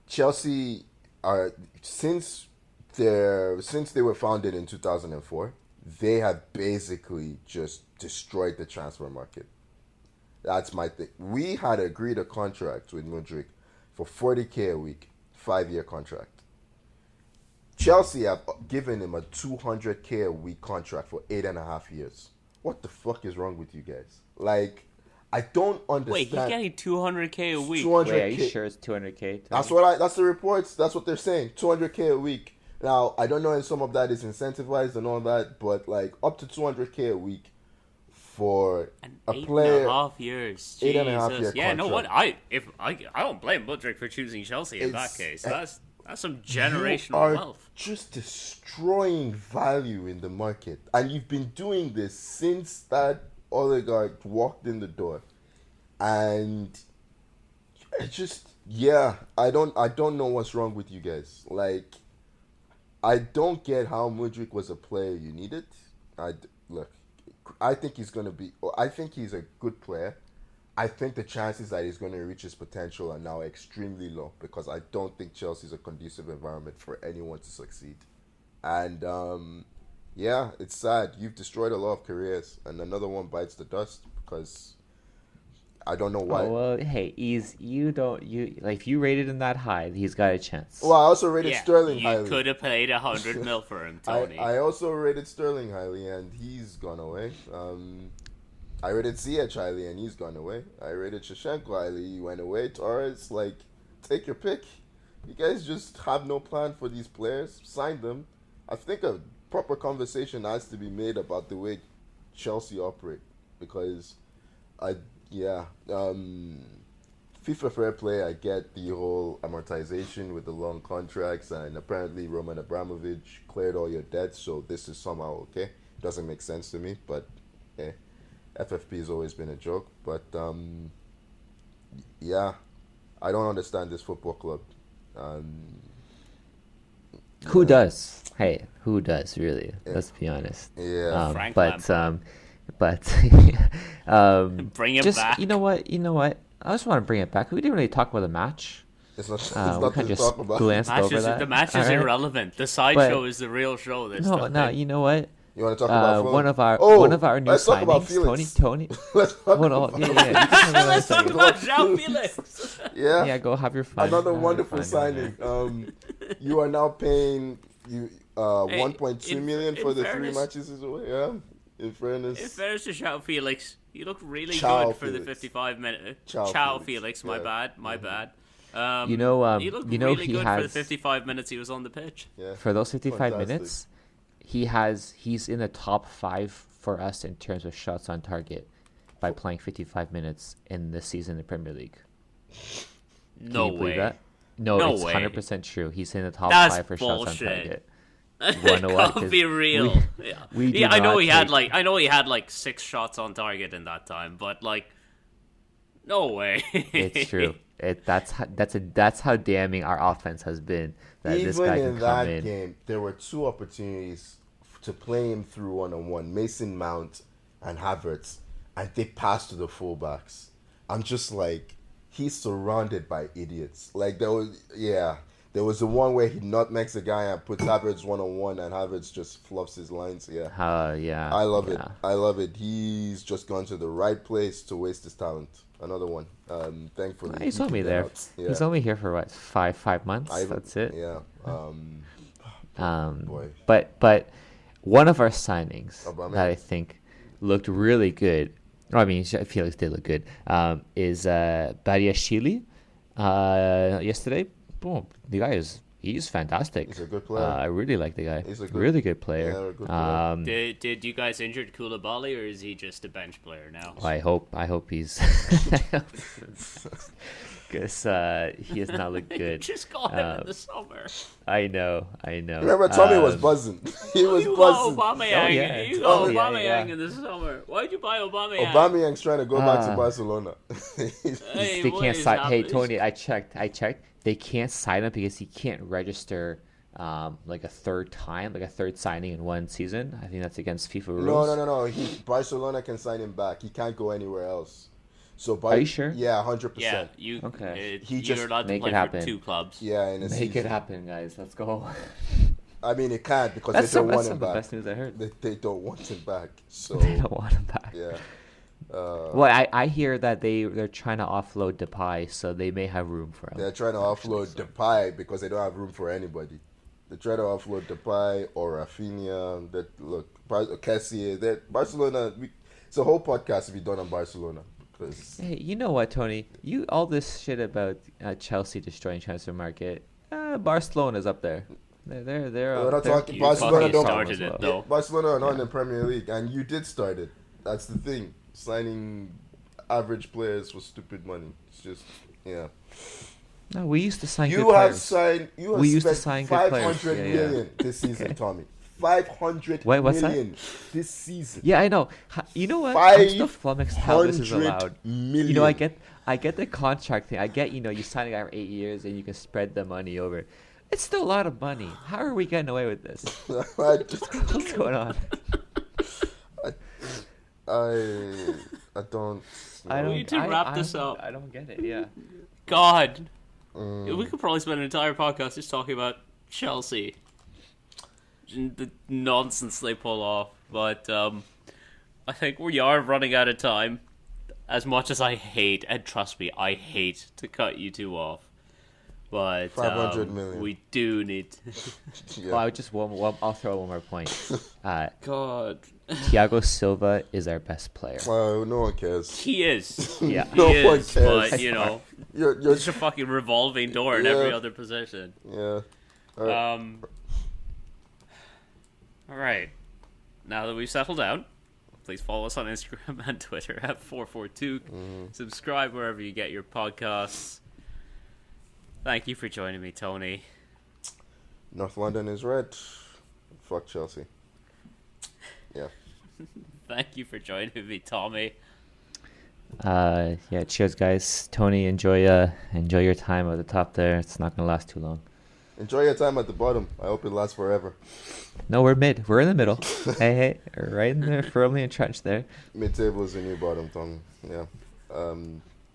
Chelsea are since they were founded in 2004, they have basically just destroyed the transfer market. That's my thing. We had agreed a contract with Mudryk for 40K a week, 5-year contract. Chelsea have given him a 200K a week contract for 8.5 years. What the fuck is wrong with you guys? Like, I don't understand. Wait, he's getting 200K a week. 200K. Wait, are you sure it's 200K? That's the reports. That's what they're saying. 200K a week. Now, I don't know if some of that is incentivized and all that, but like up to 200K a week for a player. 8.5 years. 8.5 year Yeah, contract. no what? I don't blame Mudryk for choosing Chelsea in that case. That's some generational you are wealth. just destroying value in the market, and you've been doing this since that oligarch walked in the door, and it just I don't know what's wrong with you guys. Like, I don't get how Mudryk was a player you needed. I think he's a good player. I think the chances that he's going to reach his potential are now extremely low because I don't think Chelsea's a conducive environment for anyone to succeed. And it's sad. You've destroyed a lot of careers, and another one bites the dust because I don't know why. Oh, well, hey, if you rated him that high, he's got a chance. Well, I also rated Sterling highly. You could have paid 100 mil for him, Tony. I also rated Sterling highly, and he's gone away. I rated Ziyech highly, and he's gone away. I rated Shevchenko highly, he went away. Torres, like, take your pick. You guys just have no plan for these players. Sign them. I think a proper conversation has to be made about the way Chelsea operate because FIFA fair play, I get the whole amortization with the long contracts, and apparently Roman Abramovich cleared all your debts, so this is somehow okay. Doesn't make sense to me, but FFP has always been a joke. But I don't understand this football club. Who does? Hey, who does really? Let's be honest. Yeah. Frank but bring it just, back. You know what? I just want to bring it back. We didn't really talk about the match. It's not, it's We nothing kind to of talk just about. glanced over that. The match is All right. irrelevant. The sideshow is the real show this time. No, you know what? You want to talk about one of our new let's talk about signings, Felix. Tony. Let's talk Hold on, about yeah. You can have another Let's talk second. about João Felix. Yeah, go have your fun. Another Have your wonderful fun. signing. You are now paying 1.2 in million for the fairness- 3 matches is away. Yeah, in fairness. In fairness to João Felix, you look really João good for the Felix. 55 minutes. João João Felix, Felix, my yeah. bad, my bad. You know, he looked you know really he good for the has 55 minutes he was on the pitch. Yeah. for those 55 Fantastic. minutes. He's in the top 5 for us in terms of shots on target by playing 55 minutes in this season in the Premier League. Can No you believe way. that? No, No it's way. 100% true. He's in the top That's 5 for shots on bullshit. target. You wanna know what? Can't 'Cause be real. we do I know not he had take- he had like 6 shots on target in that time, but like, no way. It's true. That's how damning our offense has been. That this Even guy in can that come in. game, there were 2 opportunities to play him through one-on-one, Mason Mount and Havertz, and they passed to the fullbacks. I'm just like, he's surrounded by idiots. Like, there was the one where he nutmegs the guy and puts Havertz one-on-one, and Havertz just fluffs his lines. Yeah. Yeah. I love it. yeah. I love it. He's just gone to the right place to waste his talent. Another one. Thankfully. He's he only can get there. out. Yeah. He's only here for what, five months? I- That's it. Yeah. Boy. But one of our signings Aubameyang. that I think looked really good. I mean, Felix did look good. Is Badiashile yesterday? Boom, the guy he's fantastic. He's a good player. I really like the guy. He's a good- really good player. yeah, a good player. Did you guys injured Koulibaly, or is he just a bench player now? I hope he's because he has not looked good. Just got him in the summer. I know. Remember, Tommy was buzzing. He was You got buzzing. Aubameyang. Oh, yeah. You got Oh, yeah, Aubameyang yeah. in the summer. Why'd you buy Aubameyang? Aubameyang's trying to go back to Barcelona. Hey, They what can't is sign. Hey happening? Tony, I checked. They can't sign him because he can't register like a third signing in one season. I think that's against FIFA rules. No. Barcelona can sign him back. He can't go anywhere else. So, Are you sure? Yeah, 100%. Yeah, you. Okay. You're allowed to make play it for happen. 2 clubs. Yeah, in a Make season. it happen, guys. Let's go. I mean, it can't because That's they don't want some him of the back. best news I heard. They don't want him back. So They don't want him back. yeah. Well, I hear that they're trying to offload Depay, so they may have room for him. They're trying to offload Depay because they don't have room for anybody. They're trying to offload Depay or Rafinha. Kessie. Barcelona. It's a whole podcast to be done on Barcelona. Because Hey, you know what, Tony? You all this shit about Chelsea destroying transfer market. Barcelona's up there. They're we're not they're- talking You Barcelona. fucking Don't started it, though. Barcelona are not in the Premier League, and you did start it. That's the thing. Signing average players for stupid money. It's just No, we used to sign good You have players. signed. You have We used to spent sign good players. 500 Yeah, million this season, Tommy. 500 Wait, what's that? million this season. Yeah, I know. You know what? I'm still flummoxed how this is 500 allowed. million. You know, I get the contract thing. I get, you sign a guy for 8 years and you can spread the money over. It's still a lot of money. How are we getting away with this? What's going on? I don't. We need to wrap this up. I don't get it. Yeah. God. We could probably spend an entire podcast just talking about Chelsea. And the nonsense they pull off. But I think we are running out of time. As much as I hate, and trust me, I hate to cut you two off. But 500 million. we do need to... Yeah. Well, I'll throw one more point. God. Thiago Silva is our best player. Well, no one cares. He is. Yeah. No He one is, cares. but, You're it's a fucking revolving door in every other position. yeah. All right. Now that we've settled down, please follow us on Instagram and Twitter at 442. Subscribe wherever you get your podcasts. Thank you for joining me, Tony. North London is red. Fuck Chelsea. Yeah. Thank you for joining me, Tommy. Yeah, cheers, guys. Tony, enjoy your time at the top there. It's not gonna last too long. Enjoy your time at the bottom. I hope it lasts forever. No, we're mid. We're in the middle. hey, right in there, firmly entrenched there. Mid-table is the new bottom, Tom. Yeah.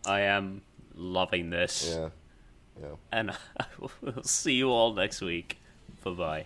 I am loving this. Yeah. And I will see you all next week. Bye-bye.